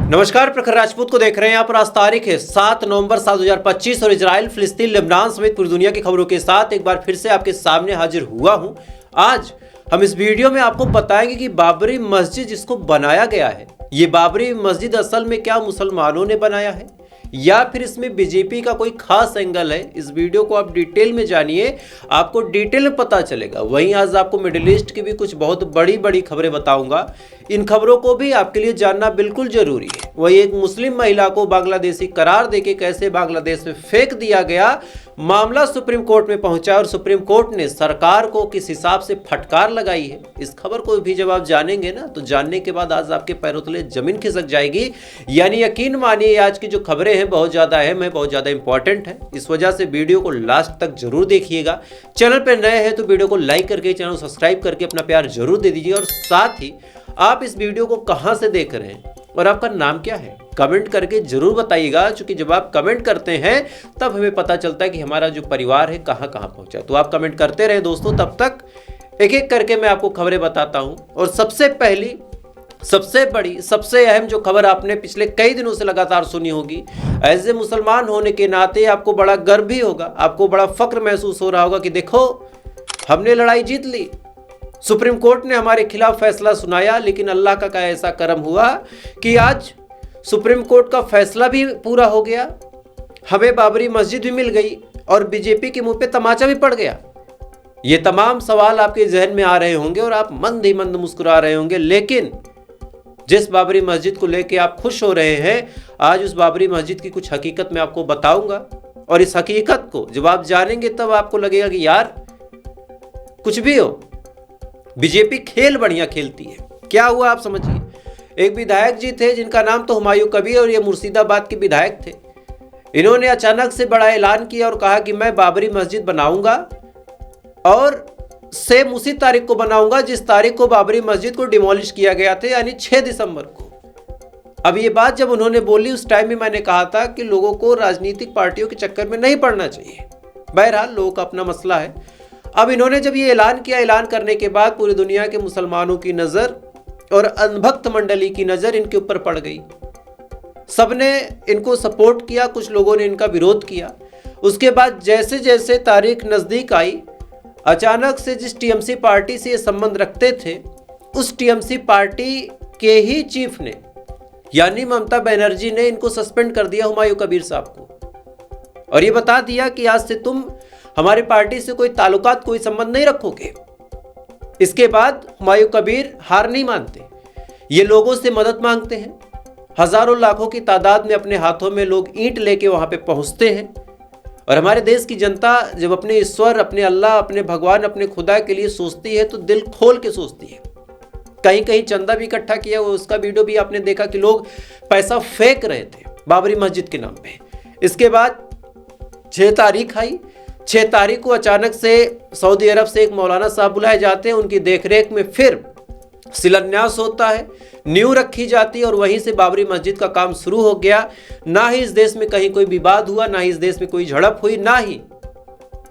नमस्कार, प्रखर राजपूत को देख रहे हैं यहाँ पर। आज तारीख है 7 नवंबर साल 2025 और इजराइल, फिलिस्तीन, लेबनान समेत पूरी दुनिया की खबरों के साथ एक बार फिर से आपके सामने हाजिर हुआ हूँ। आज हम इस वीडियो में आपको बताएंगे कि बाबरी मस्जिद जिसको बनाया गया है, ये बाबरी मस्जिद असल में क्या मुसलमानों ने बनाया है या फिर इसमें बीजेपी का कोई खास एंगल है। इस वीडियो को आप डिटेल में जानिए, आपको डिटेल में पता चलेगा। वहीं आज आपको मिडिल ईस्ट की भी कुछ बहुत बड़ी बड़ी खबरें बताऊंगा। इन खबरों को भी आपके लिए जानना बिल्कुल जरूरी है। वही एक मुस्लिम महिला को बांग्लादेशी करार देके कैसे बांग्लादेश में फेंक दिया गया, मामला सुप्रीम कोर्ट में पहुंचा और सुप्रीम कोर्ट ने सरकार को किस हिसाब से फटकार लगाई है। इस खबर को भी जब आप जानेंगे ना, तो जानने के बाद आज आपके पैरों तले जमीन खिसक जाएगी। यानी यकीन मानिए, आज की जो खबरें हैं बहुत ज्यादा अहम है, बहुत ज्यादा इंपॉर्टेंट है। इस वजह से वीडियो को लास्ट तक जरूर देखिएगा। चैनल पर नए हैं तो वीडियो को लाइक करके, चैनल को सब्सक्राइब करके अपना प्यार जरूर दे दीजिए। और साथ ही आप इस वीडियो को कहां से देख रहे हैं और आपका नाम क्या है, कमेंट करके जरूर बताइएगा। क्योंकि जब आप कमेंट करते हैं तब हमें पता चलता है कि हमारा जो परिवार है कहां कहां पहुंचा। तो आप कमेंट करते रहे दोस्तों, तब तक एक एक करके मैं आपको खबरें बताता हूं। और सबसे पहली, सबसे बड़ी, सबसे अहम जो खबर आपने पिछले कई दिनों से लगातार सुनी होगी, एज ए मुसलमान होने के नाते आपको बड़ा गर्व भी होगा, आपको बड़ा फक्र महसूस हो रहा होगा कि देखो हमने लड़ाई जीत ली, सुप्रीम कोर्ट ने हमारे खिलाफ फैसला सुनाया। लेकिन अल्लाह का क्या ऐसा करम हुआ कि आज सुप्रीम कोर्ट का फैसला भी पूरा हो गया, हमें बाबरी मस्जिद भी मिल गई और बीजेपी के मुंह पे तमाचा भी पड़ गया। ये तमाम सवाल आपके जहन में आ रहे होंगे और आप मंद ही मंद मुस्कुरा रहे होंगे। लेकिन जिस बाबरी मस्जिद को लेके आप खुश हो रहे हैं, आज उस बाबरी मस्जिद की कुछ हकीकत मैं आपको बताऊंगा। और इस हकीकत को जब आप जानेंगे तब आपको लगेगा कि यार कुछ भी हो, बीजेपी खेल बढ़िया खेलती है। क्या हुआ आप समझिए। एक विधायक जी थे जिनका नाम तो हुमायूं कबीर, और ये मुर्शिदाबाद के विधायक थे। इन्होंने अचानक से बड़ा ऐलान किया और कहा कि मैं बाबरी मस्जिद बनाऊंगा और सेम उसी तारीख को बनाऊंगा जिस तारीख को बाबरी मस्जिद को डिमोलिश किया गया था, यानी 6 दिसंबर को। अब ये बात जब उन्होंने बोली, उस टाइम में मैंने कहा था कि लोगों को राजनीतिक पार्टियों के चक्कर में नहीं पड़ना चाहिए। बहरहाल लोगों का अपना मसला है। अब इन्होंने जब ये ऐलान किया, ऐलान करने के बाद पूरी दुनिया के मुसलमानों की नजर और अनभक्त मंडली की नजर इनके ऊपर पड़ गई। सबने इनको सपोर्ट किया, कुछ लोगों ने इनका विरोध किया। उसके बाद जैसे जैसे तारीख नजदीक आई, अचानक से जिस टीएमसी पार्टी से ये संबंध रखते थे, उस टीएमसी पार्टी के ही चीफ ने यानी ममता बनर्जी ने इनको सस्पेंड कर दिया, हुमायूं कबीर साहब को। और ये बता दिया कि आज से तुम हमारी पार्टी से कोई ताल्लुकात, कोई संबंध नहीं रखोगे। इसके बाद हुमायूं कबीर हार नहीं मानते, ये लोगों से मदद मांगते हैं। हजारों लाखों की तादाद में अपने हाथों में लोग ईंट लेके वहां पे पहुंचते हैं। और हमारे देश की जनता जब अपने ईश्वर, अपने अल्लाह, अपने भगवान, अपने खुदा के लिए सोचती है तो दिल खोल के सोचती है। कहीं कहीं चंदा भी इकट्ठा किया, उसका वीडियो भी आपने देखा कि लोग पैसा फेंक रहे थे बाबरी मस्जिद के नाम पे। इसके बाद 6 तारीख आई। 6 तारीख को अचानक से सऊदी अरब से एक मौलाना साहब बुलाए जाते हैं, उनकी देखरेख में फिर शिलान्यास होता है, नींव रखी जाती है और वहीं से बाबरी मस्जिद का काम शुरू हो गया। ना ही इस देश में कहीं कोई विवाद हुआ, ना ही इस देश में कोई झड़प हुई, ना ही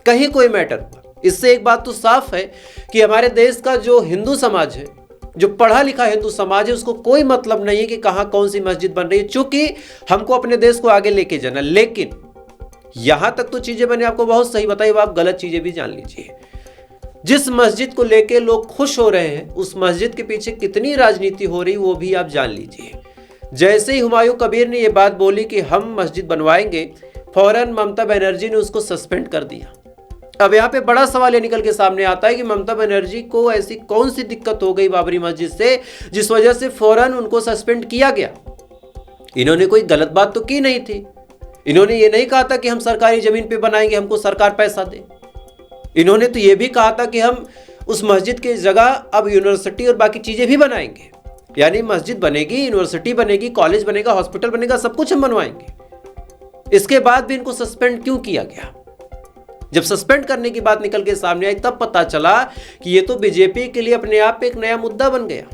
कहीं कोई मैटर हुआ। इससे एक बात तो साफ है कि हमारे देश का जो हिंदू समाज है, जो पढ़ा लिखा हिंदू समाज है, उसको कोई मतलब नहीं है कि कहाँ कौन सी मस्जिद बन रही है, चूंकि हमको अपने देश को आगे लेके जाना। लेकिन यहां तक तो चीजें मैंने आपको बहुत सही बताई, आप गलत चीजें भी जान लीजिए। जिस मस्जिद को लेके लोग खुश हो रहे हैं, उस मस्जिद के पीछे कितनी राजनीति हो रही वो भी आप जान लीजिए। जैसे ही हुमायूं कबीर ने ये बात बोली कि हम मस्जिद बनवाएंगे, फौरन ममता बनर्जी ने उसको सस्पेंड कर दिया। अब यहाँ पे बड़ा सवाल ये निकल के सामने आता है कि ममता बनर्जी को ऐसी कौन सी दिक्कत हो गई बाबरी मस्जिद से जिस वजह से फौरन उनको सस्पेंड किया गया। इन्होंने कोई गलत बात तो की नहीं थी। इन्होंने ये नहीं कहा था कि हम सरकारी जमीन पे बनाएंगे, हमको सरकार पैसा दे। इन्होंने तो ये भी कहा था कि हम उस मस्जिद की जगह अब यूनिवर्सिटी और बाकी चीजें भी बनाएंगे, यानी मस्जिद बनेगी, यूनिवर्सिटी बनेगी, कॉलेज बनेगा, हॉस्पिटल बनेगा, सब कुछ हम बनवाएंगे। इसके बाद भी इनको सस्पेंड क्यों किया गया? जब सस्पेंड करने की बात निकल के सामने आई तब पता चला कि ये तो बीजेपी के लिए अपने आप एक नया मुद्दा बन गया।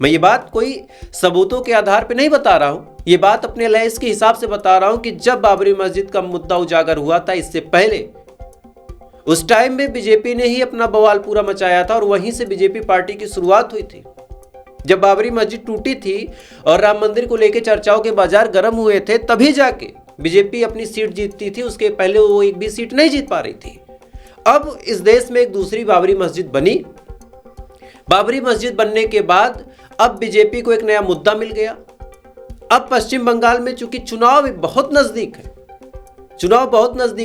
मैं ये बात कोई सबूतों के आधार पर नहीं बता रहा हूं, ये बात अपने लहज के हिसाब से बता रहा हूं कि जब बाबरी मस्जिद का मुद्दा उजागर हुआ था, इससे पहले उस टाइम में बीजेपी ने ही अपना बवाल पूरा मचाया था और वहीं से बीजेपी पार्टी की शुरुआत हुई थी। जब बाबरी मस्जिद टूटी थी और राम मंदिर को लेकर चर्चाओं के बाजार गर्म हुए थे, तभी जाके बीजेपी अपनी सीट जीतती थी। उसके पहले वो एक भी सीट नहीं जीत पा रही थी। अब इस देश में एक दूसरी बाबरी मस्जिद बनी। बाबरी मस्जिद बनने के बाद अब बीजेपी को एक नया मुद्दा मिल गया। अब पश्चिम बंगाल में चूंकि चुनाव बहुत नजदीक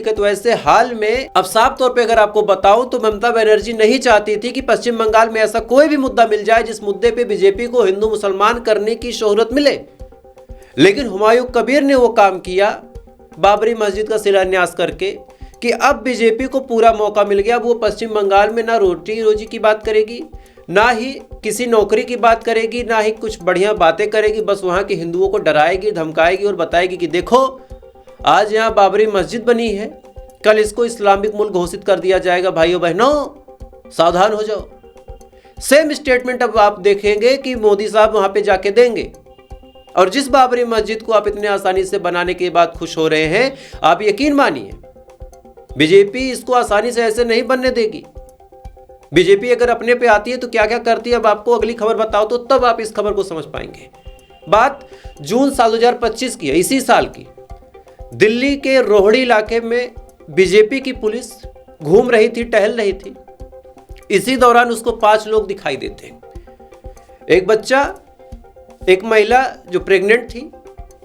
है, तो ऐसे हाल में अब साफ तौर पे अगर आपको बताऊं तो ममता बनर्जी नहीं चाहती थी कि पश्चिम बंगाल में ऐसा कोई भी मुद्दा मिल जाए जिस मुद्दे पे बीजेपी को हिंदू मुसलमान करने की शोहरत मिले। लेकिन हुमायूं कबीर ने वो काम किया बाबरी मस्जिद का शिलान्यास करके कि अब बीजेपी को पूरा मौका मिल गया। वो पश्चिम बंगाल में ना रोटी रोजी की बात करेगी, ना ही किसी नौकरी की बात करेगी, ना ही कुछ बढ़िया बातें करेगी। बस वहाँ के हिंदुओं को डराएगी, धमकाएगी और बताएगी कि देखो आज यहाँ बाबरी मस्जिद बनी है, कल इसको इस्लामिक मुल्क घोषित कर दिया जाएगा। भाइयों बहनों सावधान हो जाओ। सेम स्टेटमेंट अब आप देखेंगे कि मोदी साहब वहाँ पे जाके देंगे। और जिस बाबरी मस्जिद को आप इतने आसानी से बनाने के बाद खुश हो रहे हैं, आप यकीन मानिए बीजेपी इसको आसानी से ऐसे नहीं बनने देगी। बीजेपी अगर अपने पे आती है तो क्या क्या करती है, अब आपको अगली खबर बताओ तो तब आप इस खबर को समझ पाएंगे। बात जून साल 2025 की है, इसी साल की। दिल्ली के रोहड़ी इलाके में बीजेपी की पुलिस घूम रही थी, टहल रही थी। इसी दौरान उसको 5 लोग दिखाई देते। एक बच्चा, एक महिला जो प्रेग्नेंट थी,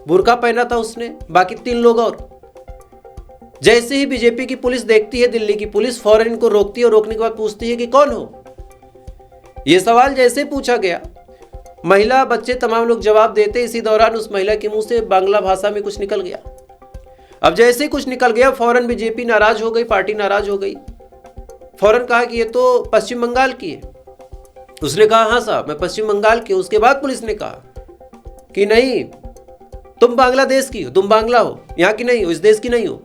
बुर्का पहना था उसने, बाकी 3 लोग और। जैसे ही बीजेपी की पुलिस देखती है, दिल्ली की पुलिस फौरन इनको रोकती है और रोकने के बाद पूछती है कि कौन हो। यह सवाल जैसे पूछा गया, महिला, बच्चे, तमाम लोग जवाब देते। इसी दौरान उस महिला के मुंह से बांग्ला भाषा में कुछ निकल गया। अब जैसे ही कुछ निकल गया, फौरन बीजेपी नाराज हो गई, पार्टी नाराज हो गई। फौरन कहा कि ये तो पश्चिम बंगाल की है। उसने कहा हाँ साहब मैं पश्चिम बंगाल की हूं। उसके बाद पुलिस ने कहा कि नहीं, तुम बांग्लादेश की हो, तुम बांग्ला हो, यहाँ की नहीं हो, इस देश की नहीं हो।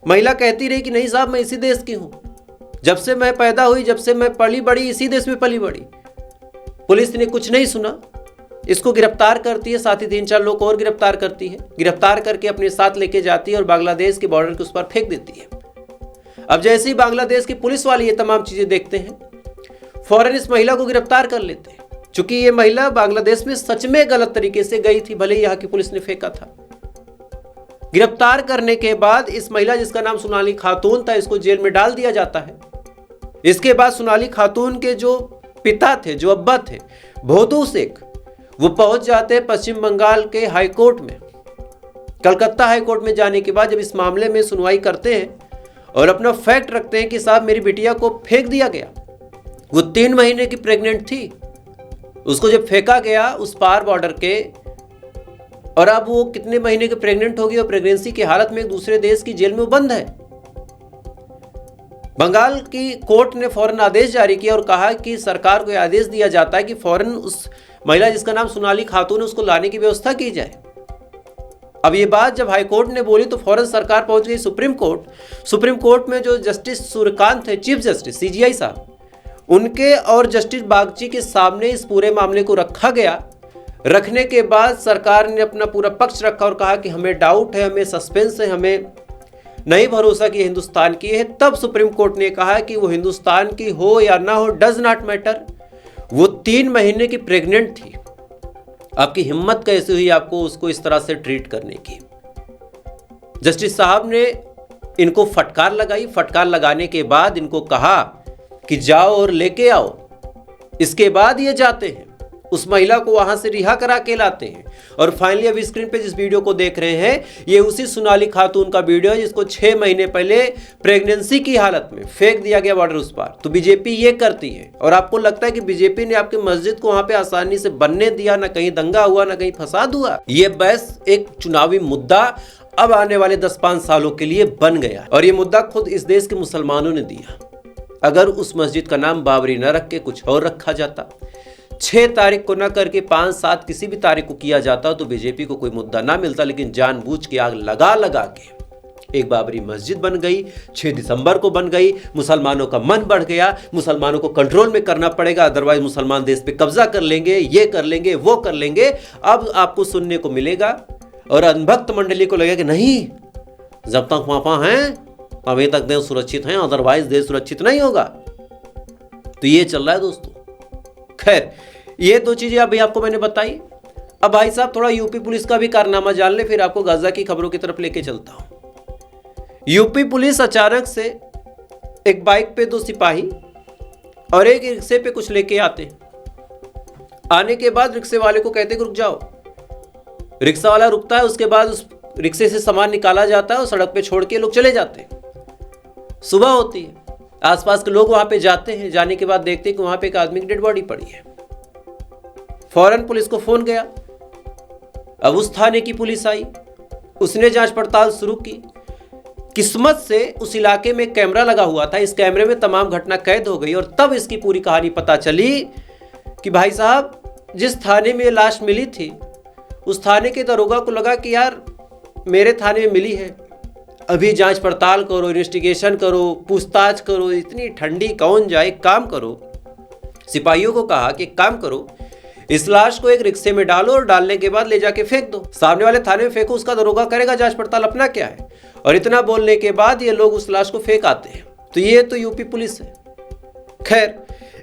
महिला कहती रही कि नहीं साहब मैं इसी देश की हूं, जब से मैं पैदा हुई, जब से मैं पली बड़ी, इसी देश में पली बड़ी। पुलिस ने कुछ नहीं सुना, इसको गिरफ्तार करती है, साथ ही 3-4 लोग और गिरफ्तार करती है। गिरफ्तार करके अपने साथ लेके जाती है और बांग्लादेश के बॉर्डर के उस पर फेंक देती है। अब जैसे ही बांग्लादेश की पुलिस वाले ये तमाम चीजें देखते हैं, फौरन इस महिला को गिरफ्तार कर लेते हैं। चूंकि ये महिला बांग्लादेश में सच में गलत तरीके से गई थी, भले ही यहाँ की पुलिस ने फेंका था। गिरफ्तार करने के बाद इस महिला, जिसका नाम सोनाली खातून था, इसको जेल में डाल दिया जाता है। इसके बाद सोनाली खातून के जो पिता थे, जो अब्बा थे, भोदू शेख, वो पहुंच जाते हैं पश्चिम बंगाल के हाई कोर्ट में। कलकत्ता हाई कोर्ट में जाने के बाद जब इस मामले में सुनवाई करते हैं और अपना फैक्ट रखते हैं कि साहब मेरी बिटिया को फेंक दिया गया, वो 3 महीने की प्रेग्नेंट थी, उसको जब फेंका गया उस पार बॉर्डर के, और अब वो कितने महीने के प्रेग्नेंट होगी और प्रेगनेंसी की हालत में एक दूसरे देश की जेल में बंद है। बंगाल की कोर्ट ने फौरन आदेश जारी किया और कहा कि सरकार को आदेश दिया जाता है कि फौरन उस महिला जिसका नाम सोनाली खातून है उसको लाने की व्यवस्था की जाए। अब ये बात जब हाई कोर्ट ने बोली तो फौरन सरकार पहुंच गई सुप्रीम कोर्ट। सुप्रीम कोर्ट में जो जस्टिस सूर्यकांत थे, चीफ जस्टिस CJI साहब, उनके और जस्टिस बागची के सामने इस पूरे मामले को रखा गया। रखने के बाद सरकार ने अपना पूरा पक्ष रखा और कहा कि हमें डाउट है, हमें सस्पेंस है, हमें नहीं भरोसा कि हिंदुस्तान की है। तब सुप्रीम कोर्ट ने कहा कि वो हिंदुस्तान की हो या ना हो, डज नॉट मैटर, वो 3 महीने की प्रेग्नेंट थी। आपकी हिम्मत कैसे हुई आपको उसको इस तरह से ट्रीट करने की। जस्टिस साहब ने इनको फटकार लगाई। फटकार लगाने के बाद इनको कहा कि जाओ और लेके आओ। इसके बाद ये जाते हैं, उस महिला को वहां से रिहा करा के लाते हैं। और फाइनली अभी स्क्रीन पे जिस वीडियो को देख रहे हैं, ये उसी सोनाली खातून का वीडियो है जिसको 6 महीने पहले प्रेगनेंसी की हालत में फेंक दिया गया बॉर्डर उस पार। तो बीजेपी ये करती है और आपको लगता है कि बीजेपी ने आपकी मस्जिद को वहां पे आसानी से बनने दिया, ना कहीं दंगा हुआ, ना कहीं फसाद हुआ। ये बस एक चुनावी मुद्दा अब आने वाले 10-5 सालों के लिए बन गया। और ये मुद्दा खुद इस देश के मुसलमानों ने दिया। अगर उस मस्जिद का नाम बाबरी न रख के कुछ और रखा जाता, 6 तारीख को न करके 5-7 किसी भी तारीख को किया जाता तो बीजेपी को कोई मुद्दा ना मिलता। लेकिन जानबूझ के आग लगा लगा के एक बाबरी मस्जिद बन गई, 6 दिसंबर को बन गई। मुसलमानों का मन बढ़ गया, मुसलमानों को कंट्रोल में करना पड़ेगा, अदरवाइज मुसलमान देश पे कब्जा कर लेंगे, ये कर लेंगे, वो कर लेंगे। अब आपको सुनने को मिलेगा और अनभक्त मंडली को लगेगा कि नहीं, जब तक वहां हैं तभी तक देश सुरक्षित हैं, अदरवाइज देश सुरक्षित नहीं होगा। तो ये चल रहा है दोस्तों। खैर, ये दो चीजें अभी आपको मैंने बताई। अब भाई साहब थोड़ा यूपी पुलिस का भी कारनामा जान ले, फिर आपको गाजा की खबरों की तरफ लेके चलता हूं। यूपी पुलिस अचानक से एक बाइक पे 2 सिपाही और एक रिक्शे पे कुछ लेके आते। आने के बाद रिक्शे वाले को कहते कि रुक जाओ। रिक्शा वाला रुकता है, उसके बाद उस रिक्शे से सामान निकाला जाता है और सड़क पे छोड़ के लोग चले जाते हैं। सुबह होती है, आसपास के लोग वहां पे जाते हैं। जाने के बाद देखते हैं कि वहां पे एक आदमी की डेड बॉडी पड़ी है। फौरन पुलिस को फोन गया। अब उस थाने की पुलिस आई, उसने जांच पड़ताल शुरू की। किस्मत से उस इलाके में कैमरा लगा हुआ था, इस कैमरे में तमाम घटना कैद हो गई और तब इसकी पूरी कहानी पता चली कि भाई साहब जिस थाने में लाश मिली थी, उस थाने के दरोगा को लगा कि यार मेरे थाने में मिली है, अभी जांच पड़ताल करो, इन्वेस्टिगेशन करो, पूछताछ करो, इतनी ठंडी कौन जाए, काम करो। सिपाहियों को कहा कि काम करो, इस लाश को एक रिक्शे में डालो और डालने के बाद ले जाके फेंक दो, सामने वाले थाने में फेंको, उसका दरोगा करेगा जांच पड़ताल, अपना क्या है। और इतना बोलने के बाद ये लोग उस लाश को फेंक आते हैं। तो ये तो यूपी पुलिस है। खैर,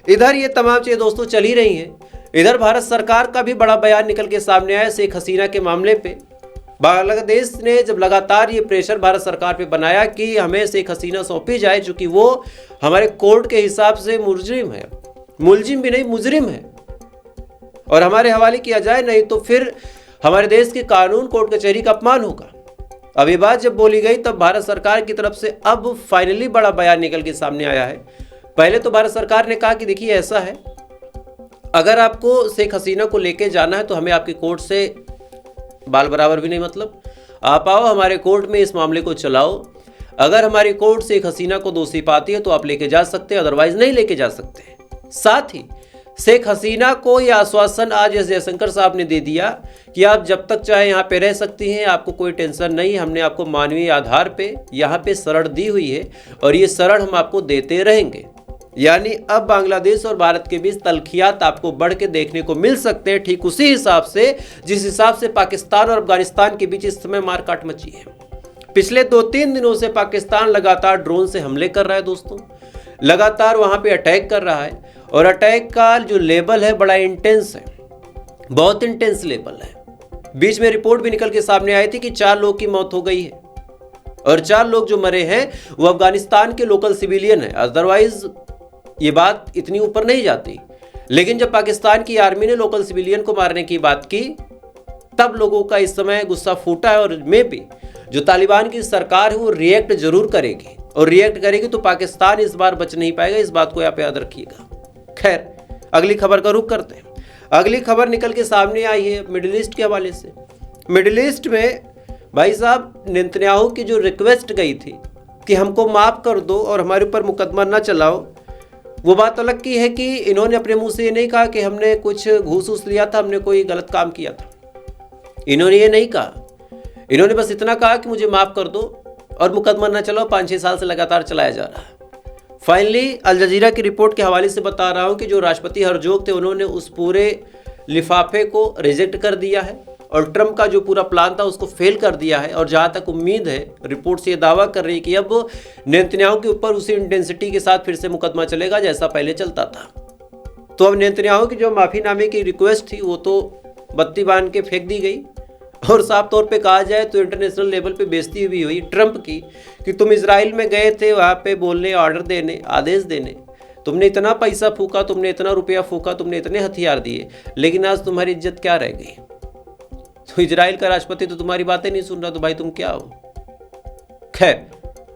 इधर ये तमाम चीजें दोस्तों चल ही रही हैं। इधर भारत सरकार का भी बड़ा बयान निकल के सामने आया शेख हसीना के मामले पे। बांग्लादेश ने जब लगातार ये प्रेशर भारत सरकार पे बनाया कि हमें शेख हसीना सौंपी जाए, चूंकि वो हमारे कोर्ट के हिसाब से मुलजिम है, मुलजिम भी नहीं मुजरिम है, और हमारे हवाले किया जाए, नहीं तो फिर हमारे देश के कानून कोर्ट कचहरी का अपमान होगा। अब ये बात जब बोली गई तब भारत सरकार की तरफ से अब फाइनली बड़ा बयान निकल के सामने आया है। पहले तो भारत सरकार ने कहा कि देखिए ऐसा है, अगर आपको शेख हसीना को लेके जाना है तो हमें आपकी कोर्ट से बाल बराबर भी नहीं, मतलब आप आओ हमारे कोर्ट में इस मामले को चलाओ। अगर हमारी कोर्ट शेख हसीना को दोषी पाती है तो आप लेके जा सकते हैं, अदरवाइज नहीं लेके जा सकते। साथ ही शेख हसीना को यह आश्वासन आज एस जयशंकर साहब ने दे दिया कि आप जब तक चाहे यहाँ पे रह सकती हैं, आपको कोई टेंशन नहीं, हमने आपको मानवीय आधार पे यहाँ पे शरण दी हुई है और ये शरण हम आपको देते रहेंगे। यानी अब बांग्लादेश और भारत के बीच तलखियात आपको बढ़ के देखने को मिल सकते हैं, ठीक उसी हिसाब से जिस हिसाब से पाकिस्तान और अफगानिस्तान के बीच इस समय मारकाट मची है। पिछले 2-3 दिनों से पाकिस्तान लगातार ड्रोन से हमले कर रहा है दोस्तों, लगातार वहां पे अटैक कर रहा है, और अटैक का जो लेवल है बड़ा इंटेंस है, बहुत इंटेंस लेवल है। बीच में रिपोर्ट भी निकल के सामने आई थी कि 4 लोग की मौत हो गई है, और 4 लोग जो मरे हैं वो अफगानिस्तान के लोकल सिविलियन है, अदरवाइज ये बात इतनी ऊपर नहीं जाती। लेकिन जब पाकिस्तान की आर्मी ने लोकल सिविलियन को मारने की बात की तब लोगों का इस समय गुस्सा फूटा है, और में भी जो तालिबान की सरकार है वो रिएक्ट जरूर करेगी, और रिएक्ट करेगी तो पाकिस्तान इस बार बच नहीं पाएगा, इस बात को आप याद रखिएगा। खैर, अगली खबर का रुख करते हैं। अगली खबर निकल के सामने आई है मिडिल ईस्ट के हवाले से। मिडिल ईस्ट में भाई साहब नेतन्याहू की जो रिक्वेस्ट गई थी कि हमको माफ कर दो और हमारे ऊपर मुकदमा ना चलाओ, वो बात अलग की है कि इन्होंने अपने मुंह से ये नहीं कहा कि हमने कुछ घूस उस लिया था, हमने कोई गलत काम किया था। इन्होंने ये नहीं कहा, इन्होंने बस इतना कहा कि मुझे माफ कर दो और मुकदमा ना चलाओ, 5-6 साल से लगातार चलाया जा रहा है। फाइनली अल जजीरा की रिपोर्ट के हवाले से बता रहा हूं कि जो राष्ट्रपति हरजोग थे उन्होंने उस पूरे लिफाफे को रिजेक्ट कर दिया है, और ट्रंप का जो पूरा प्लान था उसको फेल कर दिया है। और जहां तक उम्मीद है, रिपोर्ट से ये दावा कर रही है कि अब नेतन्याहू के ऊपर उसी इंटेंसिटी के साथ फिर से मुकदमा चलेगा जैसा पहले चलता था। तो अब नेतन्याहू की जो माफीनामे की रिक्वेस्ट थी वो तो बत्ती बांध के फेंक दी गई, और साफ तौर पे कहा जाए तो इंटरनेशनल लेवल पे बेइज्जती भी हुई ट्रंप की कि तुम इजराइल में गए थे वहाँ पे बोलने, ऑर्डर देने, आदेश देने, तुमने इतना पैसा फूका, तुमने इतना रुपया फूका, तुमने इतने हथियार दिए, लेकिन आज तुम्हारी इज्जत क्या रह गई। तो इजराइल का राष्ट्रपति तो तुम्हारी बातें नहीं सुन रहा, तो भाई तुम क्या हो। खैर,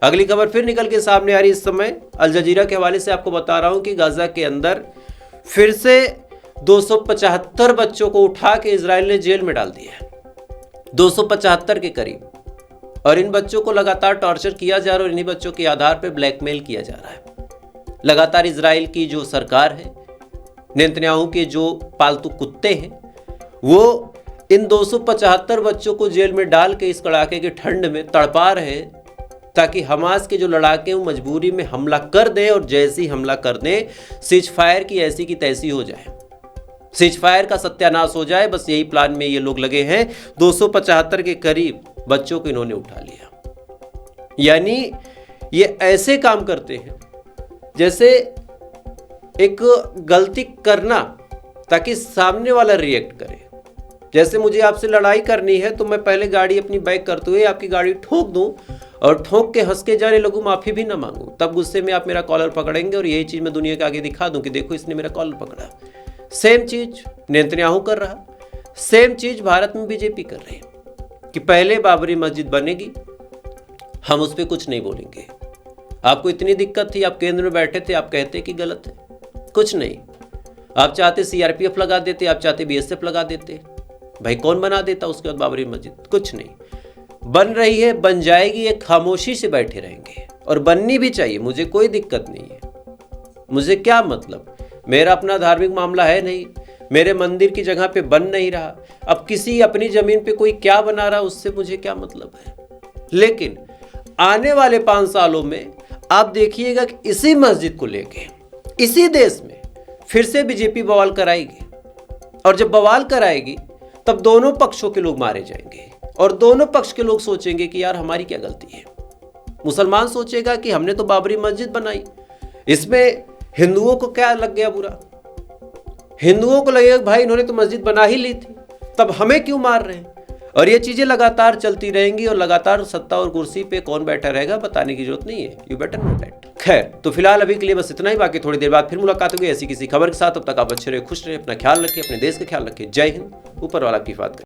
अगली खबर फिर निकल के सामने आ रही इस समय अल जजीरा के हवाले से। आपको बता रहा हूं कि गाजा के अंदर फिर से 275 बच्चों को उठा के इजराइल ने जेल में डाल दिया है, 275 के करीब, और इन बच्चों को लगातार टॉर्चर किया जा रहा है और इन्हीं बच्चों के आधार पर ब्लैकमेल किया जा रहा है। लगातार इजराइल की जो सरकार है, नेतन्याहू के जो पालतू कुत्ते हैं, वो इन 275 बच्चों को जेल में डाल के इस कड़ाके की ठंड में तड़पा रहे हैं, ताकि हमास के जो लड़ाके हैं वो मजबूरी में हमला कर दें, और जैसे ही हमला कर दें सीज फायर की ऐसी की तैसी हो जाए, सीज फायर का सत्यानाश हो जाए। बस यही प्लान में ये लोग लगे हैं। 275 के करीब बच्चों को इन्होंने उठा लिया। यानी ये ऐसे काम करते हैं जैसे एक गलती करना ताकि सामने वाला रिएक्ट करे। जैसे मुझे आपसे लड़ाई करनी है तो मैं पहले गाड़ी अपनी बैक करते हुए आपकी गाड़ी ठोक दूं और ठोक के हंस के जाने लगूं, माफी भी ना मांगूं, तब गुस्से में आप मेरा कॉलर पकड़ेंगे और यही चीज मैं दुनिया के आगे दिखा दूं कि देखो इसने मेरा कॉलर पकड़ा। सेम चीज नेतन्याहू कर रहा, सेम चीज भारत में बीजेपी कर रही है कि पहले बाबरी मस्जिद बनेगी, हम उस पर कुछ नहीं बोलेंगे। आपको इतनी दिक्कत थी, आप केंद्र में बैठे थे, आप कहते कि गलत है, कुछ नहीं। आप चाहते सीआरपीएफ लगा देते, आप चाहते बीएसएफ लगा देते, भाई कौन बना देता उसके बाद बाबरी मस्जिद? कुछ नहीं। बन रही है, बन जाएगी, एक खामोशी से बैठे रहेंगे और बननी भी चाहिए, मुझे कोई दिक्कत नहीं है। मुझे क्या मतलब, मेरा अपना धार्मिक मामला है नहीं, मेरे मंदिर की जगह पे बन नहीं रहा, अब किसी अपनी जमीन पे कोई क्या बना रहा उससे मुझे क्या मतलब है। लेकिन आने वाले 5 सालों में आप देखिएगा कि इसी मस्जिद को लेके इसी देश में फिर से बीजेपी बवाल कराएगी, और जब बवाल कराएगी तब दोनों पक्षों के लोग मारे जाएंगे और दोनों पक्ष के लोग सोचेंगे कि यार हमारी क्या गलती है। मुसलमान सोचेगा कि हमने तो बाबरी मस्जिद बनाई, इसमें हिंदुओं को क्या लग गया बुरा। हिंदुओं को लगेगा भाई इन्होंने तो मस्जिद बना ही ली थी, तब हमें क्यों मार रहे हैं। और ये चीजें लगातार चलती रहेंगी और लगातार सत्ता और कुर्सी पे कौन बैठा रहेगा बताने की जरूरत नहीं है, यू बेटर नो दैट। खैर, तो फिलहाल अभी के लिए बस इतना ही, बाकी थोड़ी देर बाद फिर मुलाकात होगी ऐसी किसी खबर के साथ। तब तक आप अच्छे रहे, खुश रहे, अपना ख्याल रखें, अपने देश का ख्याल रखें। जय हिंद, ऊपर वाला की बात करें।